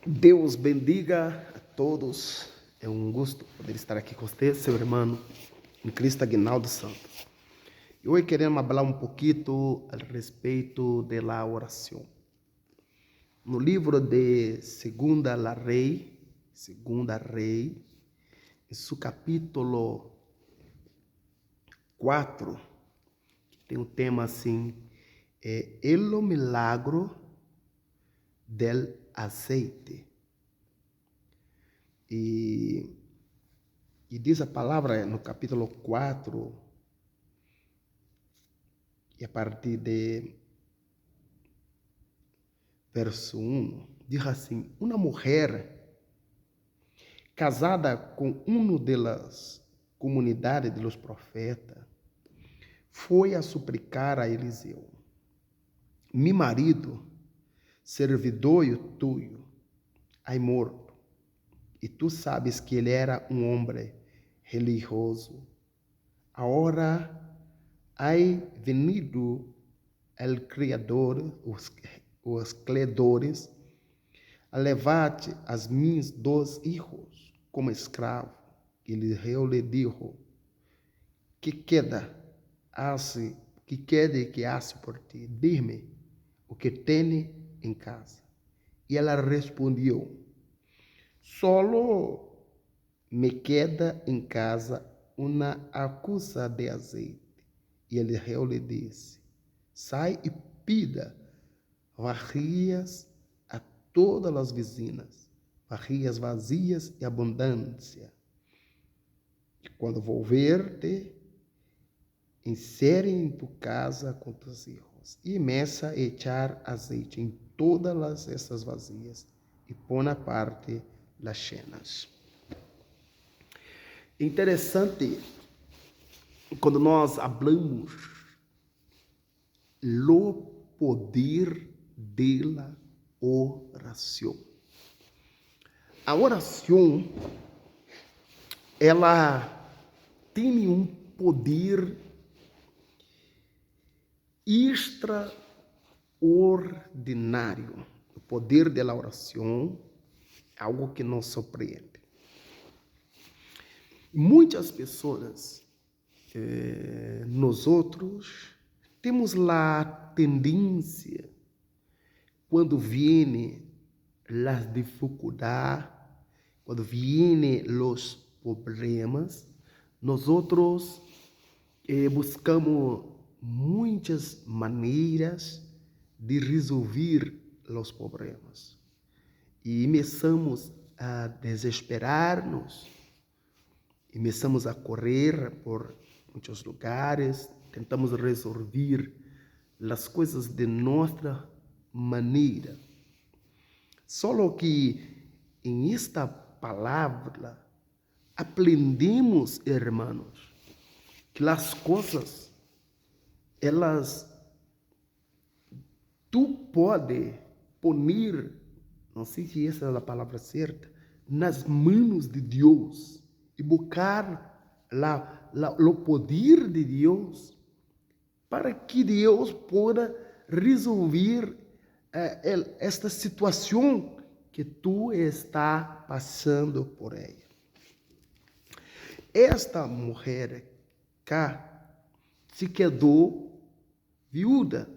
Deus bendiga a todos. É um gosto poder estar aqui com você, seu irmão em Cristo Aguinaldo Santos. E hoje queremos falar um pouquinho a respeito da oração. No livro de Segunda Rei, em seu capítulo 4, que tem um tema assim, o milagro del azeite. E diz a palavra no capítulo 4, e a partir de verso 1, diz assim: uma mulher casada com uma das comunidades dos profetas foi a suplicar a Eliseu: meu marido, servidor tuyo, é morto, e tu sabes que ele era um homem religioso. Agora ha venido el Criador, os credores, a levar-te as mis dois hijos como escravo. E Eliseu lhe dijo: que quede que hace por ti? Dime o que tem em casa. E ela respondeu: solo me queda em casa uma acusa de azeite. E Eliseu lhe disse: sai e pida varrias a todas as vizinhas, varrias vazias e abundância. E quando volver-te, insere em tu casa com tus hijos, e meça a echar azeite em todas essas vazias, e põe à parte las chenas. Interessante quando nós falamos do poder da oração. A oração, ela tem um poder extraordinário. O poder da oração é algo que nos surpreende. Muitas pessoas, nós outros, temos a tendência, quando vêm as dificuldades, quando vêm os problemas, nós outros buscamos muitas maneiras de resolver os problemas. E começamos a desesperar-nos, e começamos a correr por muitos lugares, tentamos resolver as coisas de nossa maneira. Só que em esta palavra aprendemos, hermanos, que as coisas, tu pode poner, não sei se essa é a palavra certa, nas mãos de Deus e buscar o poder de Deus para que Deus possa resolver esta situação que tu está passando por ela. Esta mulher cá se quedou viúva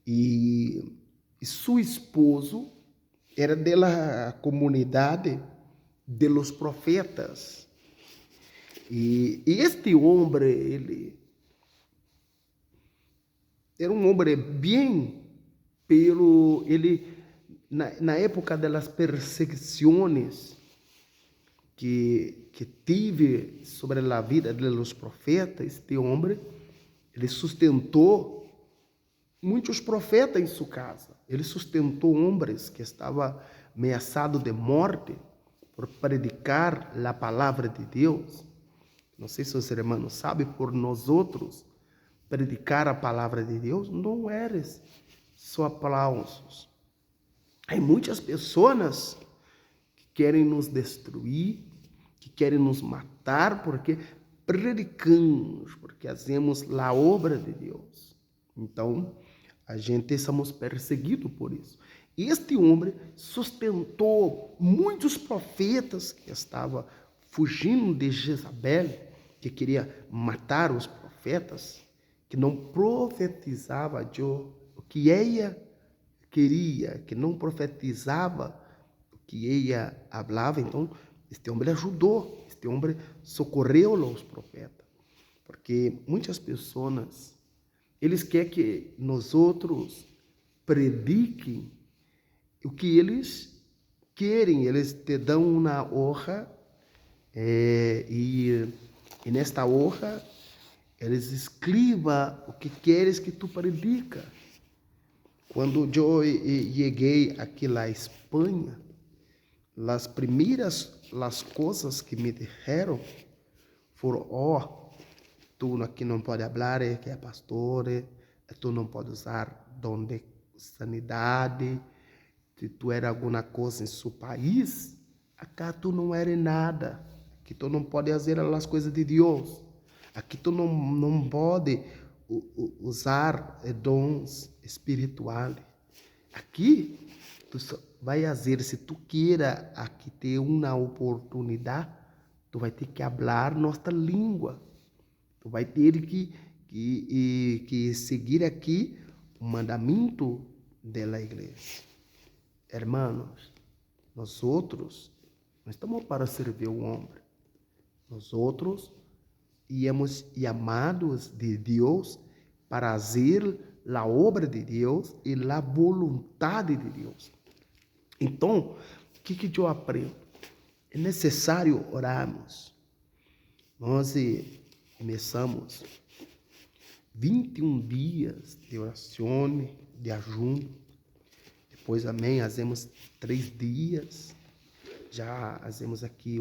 e seu esposo era da comunidade de los profetas. E este homem, ele era um homem bem, pero ele, na época das perseguições que tive sobre a vida dos profetas, este homem, ele sustentou muitos profetas em sua casa. Ele sustentou homens que estavam ameaçados de morte por predicar a palavra de Deus. Não sei se os irmãos sabem, por nós outros, predicar a palavra de Deus não é só aplausos. Há muitas pessoas que querem nos destruir, que querem nos matar, porque predicamos, porque fazemos a obra de Deus. Então, a gente somos perseguidos por isso. Este homem sustentou muitos profetas que estavam fugindo de Jezabel, que queria matar os profetas, que não profetizava o que ela queria, que não profetizava o que ela falava. Então, este homem ajudou, este homem socorreu os profetas, porque muitas pessoas, eles querem que nós outros prediquem o que eles querem. Eles te dão uma hoja e nesta hoja eles escrevam o que queres que tu predica. Quando eu cheguei aqui na Espanha, as primeiras coisas que me disseram foram: tu aqui não pode falar, que é pastor, tu não pode usar dom de sanidade, se tu era alguma coisa em seu país, acá tu não eres nada. Aqui tu não pode fazer as coisas de Deus. Aqui tu não pode usar dons espirituais. Aqui tu só vai fazer, se tu queira aqui ter uma oportunidade, tu vai ter que falar nossa língua. Tu vai ter que seguir aqui o mandamento da igreja. Hermanos, nós outros não estamos para servir o homem. Nós outros somos chamados de Deus para fazer a obra de Deus e a vontade de Deus. Então, o que eu aprendo? É necessário orarmos. Nós começamos 21 dias de oração, de ajuno. Depois, amém, fazemos 3 dias. Já fazemos aqui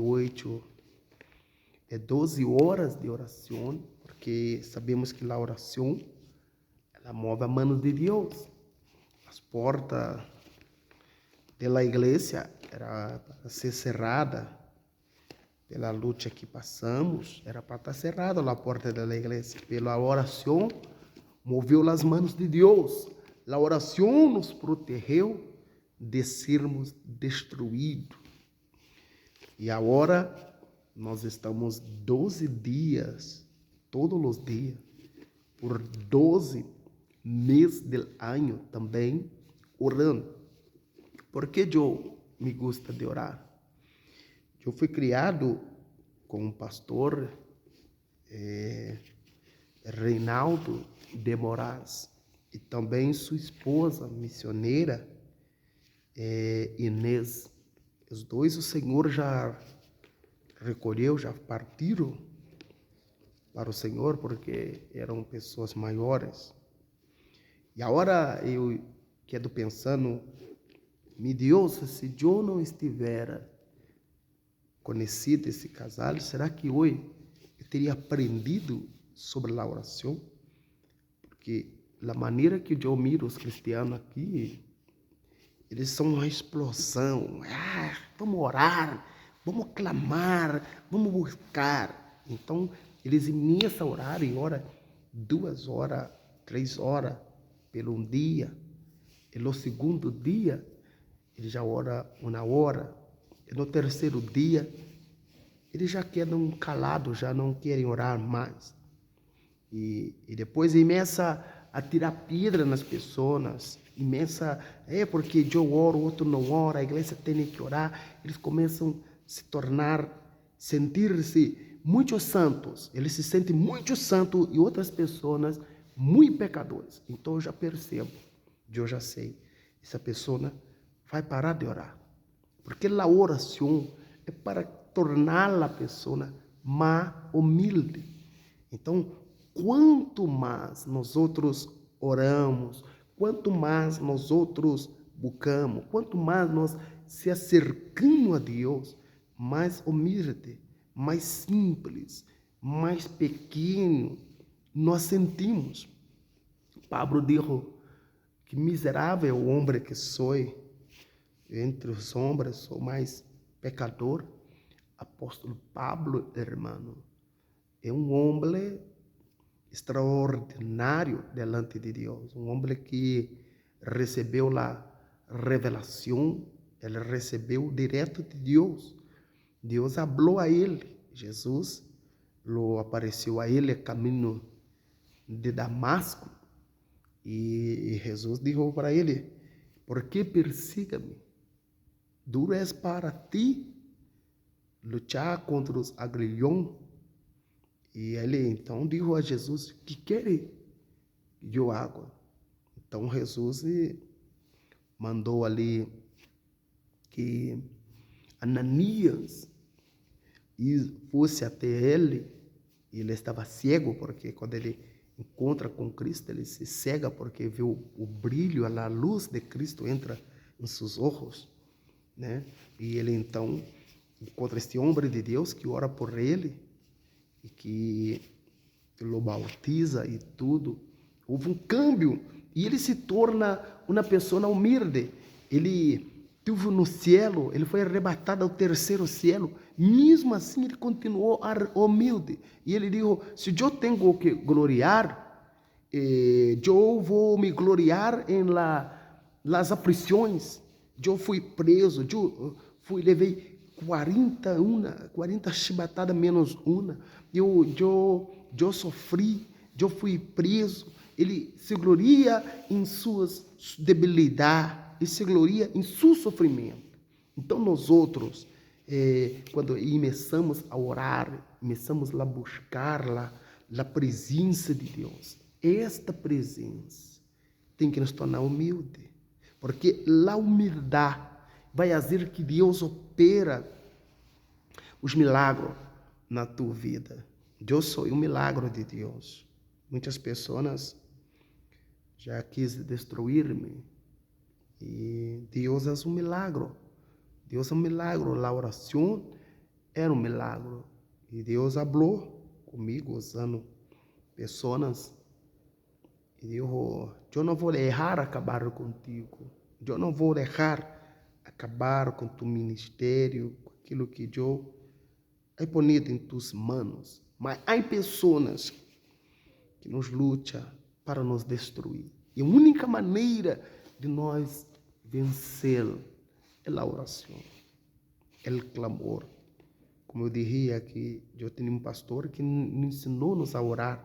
12 horas de oração, porque sabemos que a oração, ela move a mão de Deus. As portas da igreja era para ser cerrada. Pela luta que passamos, era para estar cerrada a porta da igreja. Pela oração, moveu as mãos de Deus. A oração nos protegeu de sermos destruídos. E agora nós estamos 12 dias, todos os dias, por 12 meses do ano também, orando. Por que eu me gusta de orar? Eu fui criado com um pastor, Reinaldo de Moraes, e também sua esposa missioneira, Inês. Os dois o Senhor já recolheu, já partiram para o Senhor, porque eram pessoas maiores. E agora eu quedo pensando, meu Deus, se eu não estiver conhecido esse casal, será que hoje eu teria aprendido sobre a oração? Porque a maneira que eu miro os cristianos aqui, eles são uma explosão. Vamos orar, vamos clamar, vamos buscar. Então, eles começam a orar e oram 2 horas, 3 horas pelo dia. E no segundo dia, eles já oram 1 hora. E no terceiro dia, eles já quedam calados, já não querem orar mais. E depois começa a tirar pedra nas pessoas, porque eu oro, o outro não ora, a igreja tem que orar. Eles começam a se tornar, sentir-se muito santos. Eles se sentem muito santos e outras pessoas muito pecadores. Então eu já percebo, eu já sei, essa pessoa vai parar de orar. Porque a oração é para tornar a pessoa mais humilde. Então, quanto mais nós outros oramos, quanto mais nós outros buscamos, quanto mais nós se acercamos a Deus, mais humilde, mais simples, mais pequeno nós sentimos. Pablo disse que miserável o homem que sou, entre os homens sou mais pecador. Apóstolo Pablo, hermano, é um homem extraordinário delante de Deus, um homem que recebeu revelação, ele recebeu direto de Deus. Deus falou a ele, Jesus apareceu a ele caminho de Damasco, e Jesus disse para ele: por que persiga-me? Duro é para ti lutar contra os agrilhões. E ele então disse a Jesus: o que quer que eu haga? Então Jesus mandou ali que Ananias fosse até ele. Ele estava cego, porque quando ele encontra com Cristo, ele se cega porque vê o brilho, a luz de Cristo entra em seus olhos, né? E ele então encontra este homem de Deus que ora por ele e que o bautiza e tudo. Houve um câmbio e ele se torna uma pessoa humilde. Ele esteve no céu, ele foi arrebatado ao terceiro céu. Mesmo assim, ele continuou humilde. E ele disse: se eu tenho que gloriar, eu vou me gloriar em las aflições. Eu fui preso, levei 40 chibatadas menos uma. Eu sofri, eu fui preso. Ele se gloria em suas debilidades, ele se gloria em seu sofrimento. Então, nós outros, quando começamos a orar, começamos a buscar a presença de Deus, esta presença tem que nos tornar humilde, porque a humildade vai fazer que Deus opera os milagres na tua vida. Eu sou um milagre de Deus. Muitas pessoas já quis destruir-me, e Deus é um milagre. Deus é um milagre. A oração era um milagre. E Deus falou comigo, usando pessoas, e disse: eu não vou deixar acabar contigo. Eu não vou deixar acabar com tu ministério, com aquilo que eu he ponido em tuas mãos. Mas há pessoas que nos lutam para nos destruir. E a única maneira de nós vencer é a oração, é o clamor. Como eu dizia aqui, eu tinha um pastor que ensinou-nos a orar.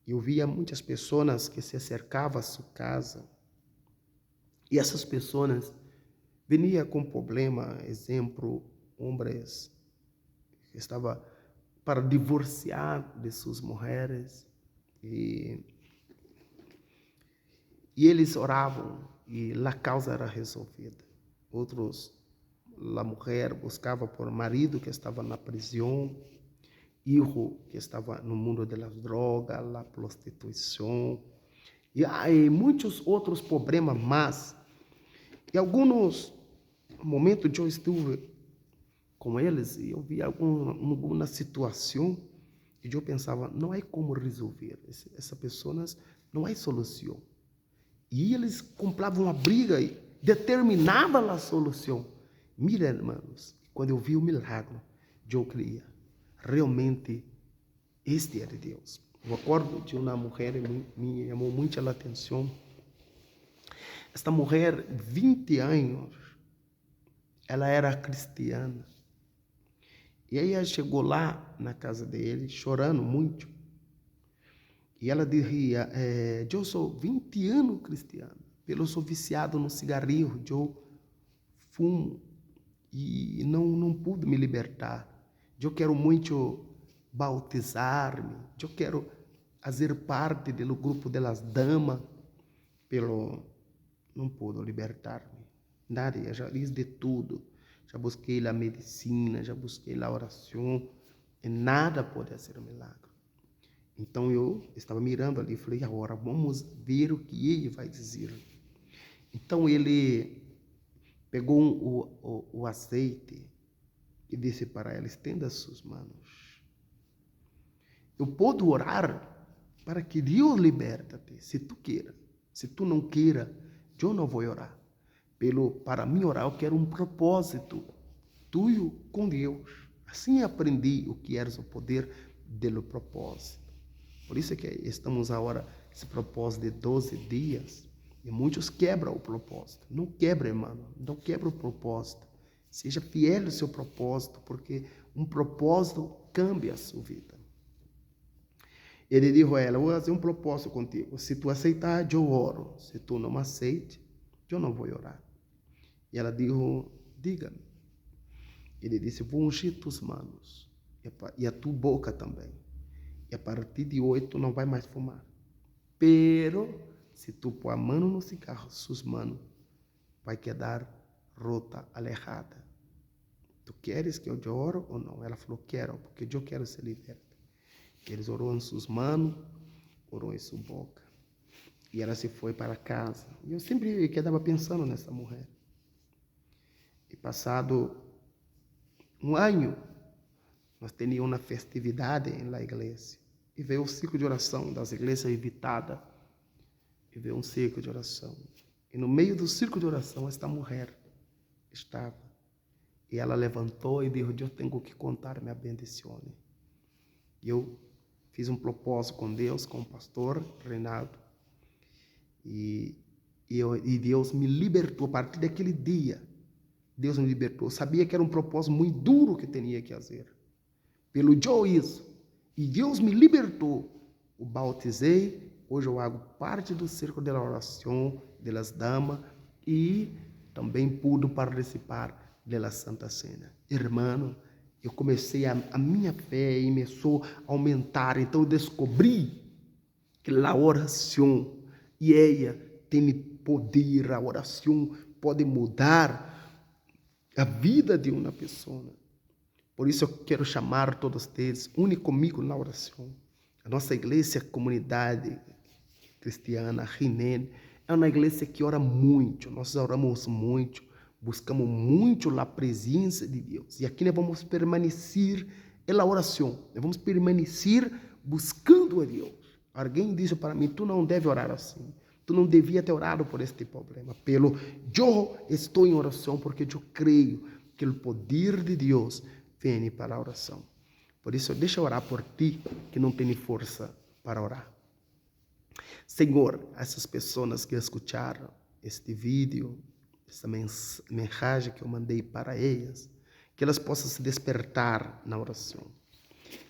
Eu via muitas pessoas que se acercavam à sua casa, e essas pessoas veniam com problema. Exemplo, homens que estavam para divorciar de suas mulheres, e eles oravam e a causa era resolvida. Outros, a mulher buscava por marido que estava na prisão, filho que estava no mundo das drogas, a prostituição, e há muitos outros problemas mais. Em alguns momentos eu estive com eles e eu vi alguma situação e eu pensava: não há como resolver. Essas pessoas, não há solução. E eles compravam a briga e determinavam a solução. Mira, irmãos, quando eu vi o milagre, eu creia: realmente, este é de Deus. Eu acordo de uma mulher que me chamou muito a atenção. Esta mulher, 20 anos, ela era cristiana. E aí ela chegou lá na casa dele, chorando muito. E ela dizia: eu sou 20 anos cristiana, eu sou viciado no cigarrilho, eu fumo e não pude me libertar. Eu quero muito bautizar-me, eu quero fazer parte do grupo das damas, pero não pude libertar-me. Nada, eu já fiz de tudo. Já busquei a medicina, já busquei a oração, e nada pode ser um milagre. Então eu estava mirando ali e falei: agora vamos ver o que ele vai dizer. Então ele pegou o azeite e disse para ela: estenda suas mãos. Eu posso orar para que Deus liberte-te, se tu queira. Se tu não queira, eu não vou orar. Para mim orar, eu quero um propósito tuyo com Deus. Assim aprendi o que era o poder do propósito. Por isso é que estamos agora esse propósito de 12 dias. E muitos quebram o propósito. Não quebra, irmão. Não quebra o propósito. Seja fiel ao seu propósito, porque um propósito cambia a sua vida. Ele disse a ela, vou fazer um propósito contigo. Se tu aceitar, eu oro. Se tu não aceite, eu não vou orar. E ela disse, diga-me. Ele disse, vou ungir tuas manos e a tua boca também. E a partir de hoje, tu não vai mais fumar. Pero, se tu pôr a mão no cigarro, suas mãos vai quedar rota, alejada. Tu queres que eu oro ou não? Ela falou, quero, porque eu quero ser liberta. Eles orou em suas mãos, orou em sua boca. E ela se foi para casa. E eu sempre quedava pensando nessa mulher. E passado um ano, nós teníamos uma festividade na igreja. E veio o ciclo de oração das igrejas evitadas. E veio um ciclo de oração. E no meio do ciclo de oração, esta mulher estava. E ela levantou e disse, eu tenho que contar minha bendição. E eu fiz um propósito com Deus, com o pastor Renato. E Deus me libertou. A partir daquele dia, Deus me libertou. Eu sabia que era um propósito muito duro que tinha que fazer. Pelo eu isso. E Deus me libertou. O bautizei. Hoje eu hago parte do círculo da oração das damas. E também pude participar da Santa Cena. Irmão, eu comecei a minha fé começou a aumentar. Então eu descobri que a oração e ela tem poder. A oração pode mudar a vida de uma pessoa. Por isso eu quero chamar todos vocês, une comigo na oração. A nossa igreja, comunidade cristiana, Rinen, é uma igreja que ora muito. Nós oramos muito, buscamos muito a presença de Deus. E aqui nós vamos permanecer na oração. Nós vamos permanecer buscando a Deus. Alguém disse para mim, tu não deve orar assim. Tu não devia ter orado por este problema. Eu estou em oração porque eu creio que o poder de Deus vem para a oração. Por isso, deixa eu orar por ti que não tem força para orar. Senhor, essas pessoas que escutaram este vídeo, essa mensagem que eu mandei para elas, que elas possam se despertar na oração.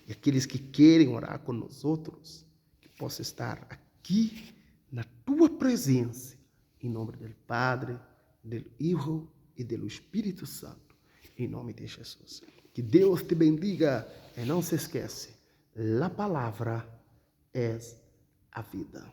E aqueles que querem orar com nós outros, que possam estar aqui na tua presença, em nome do Padre, do Filho e do Espírito Santo, em nome de Jesus. Que Deus te bendiga e não se esquece, a palavra é a vida.